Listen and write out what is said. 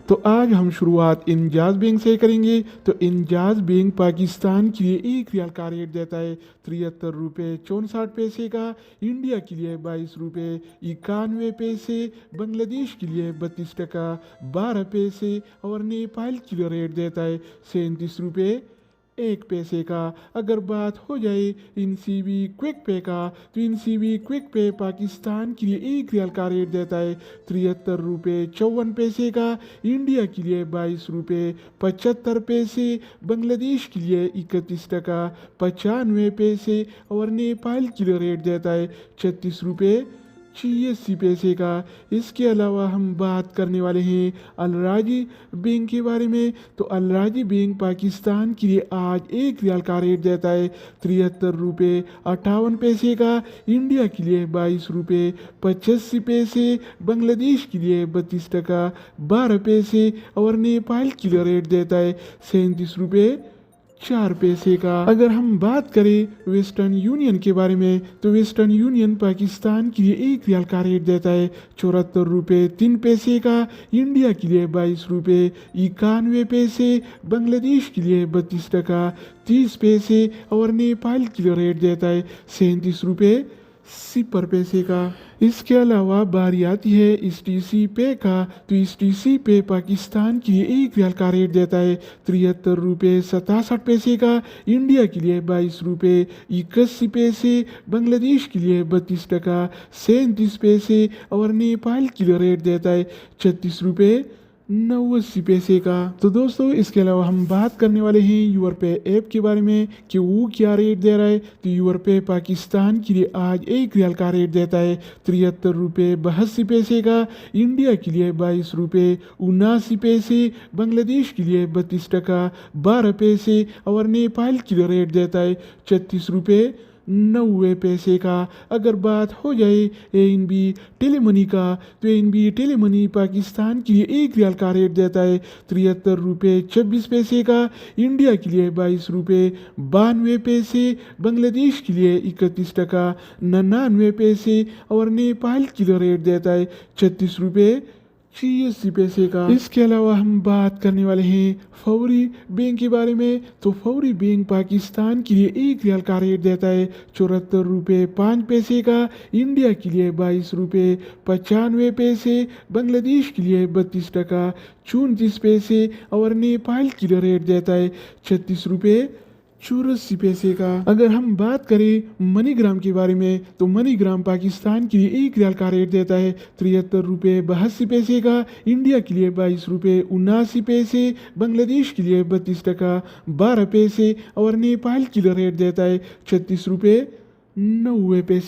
तो आज हम शुरुआत इंजाज बैंक से करेंगे। तो इंजाज बैंक पाकिस्तान के लिए 1 रियाल का रेट देता है 73 रुपये 64 पैसे का, इंडिया के लिए 22 रुपये 91 पैसे, बांग्लादेश के लिए 32 टका 12 पैसे और नेपाल के लिए रेट देता है 37 रुपये 1 पैसे का। अगर बात हो जाए इन सी बी क्विक पे का, तो इन सी बी क्विक पे पाकिस्तान के लिए 1 रियाल का रेट देता है 73 रुपये 54 पैसे का, इंडिया के लिए 22 रुपये 75 पैसे, बांग्लादेश के लिए 31 टका 95 पैसे और नेपाल के लिए रेट देता है 36 रुपये 86 पैसे का। इसके अलावा हम बात करने वाले हैं अलराजी बैंक के बारे में। तो अलराजी बैंक पाकिस्तान के लिए आज 1 रियाल का रेट देता है 73 रुपये 58 पैसे का, इंडिया के लिए 22 रुपये 85 पैसे, बांग्लादेश के लिए 32 टका 12 पैसे और नेपाल के लिए रेट देता है 37 रुपये 4 पैसे का। अगर हम बात करें वेस्टर्न यूनियन के बारे में, तो वेस्टर्न यूनियन पाकिस्तान के लिए 1 रियाल का रेट देता है 74 रुपये 3 पैसे का, इंडिया के लिए 22 रुपये 91 पैसे, बांग्लादेश के लिए 32 टका 30 पैसे और नेपाल के लिए रेट देता है 37 रुपये 0 पैसे का। इसके अलावा बारी आती है एस टी सी पे का। तो एस टी सी पे पाकिस्तान के लिए 1 रियाल का रेट देता है 73 रुपये 67 पैसे का, इंडिया के लिए 22 रुपये 81 पैसे, बांग्लादेश के लिए 32 टका 37 पैसे और नेपाल के लिए रेट देता है 36 रुपये 89 पैसे का। तो दोस्तों इसके अलावा हम बात करने वाले हैं यूर पे ऐप के बारे में कि वो क्या रेट दे रहा है। तो यूर पे पाकिस्तान के लिए आज 1 रियाल का रेट देता है 73 रुपये 82 पैसे का, इंडिया के लिए 22 रुपये 79 पैसे, बांग्लादेश के लिए 32 टका 12 पैसे और नेपाल के लिए रेट देता है 36 रुपये 90 पैसे का। अगर बात हो जाए ANB टेलीमनी का, तो ANB टेलीमनी पाकिस्तान के लिए 1 रियाल का रेट देता है 73 रुपये 26 पैसे का, इंडिया के लिए 22 रुपये 92 पैसे, बांग्लादेश के लिए 31 टका 99 पैसे और नेपाल के लिए रेट देता है 36 रुपये 86 पैसे का। इसके अलावा हम बात करने वाले हैं फौरी बैंक के बारे में। तो फौरी बैंक पाकिस्तान के लिए 1 रियाल का रेट देता है 74 रुपये 5 पैसे का, इंडिया के लिए 22 रुपये 95 पैसे, बांग्लादेश के लिए 32 टका 34 पैसे और नेपाल के लिए रेट देता है 36 रुपये 84 पैसे का। अगर हम बात करें मनीग्राम के बारे में, तो मनीग्राम पाकिस्तान के लिए 1 रियाल का रेट देता है 73 रुपये 82 पैसे का, इंडिया के लिए 22 रुपये 79 पैसे, बांग्लादेश के लिए 32 टका 12 पैसे और नेपाल के लिए रेट देता है 36 रुपये 90 पैसे।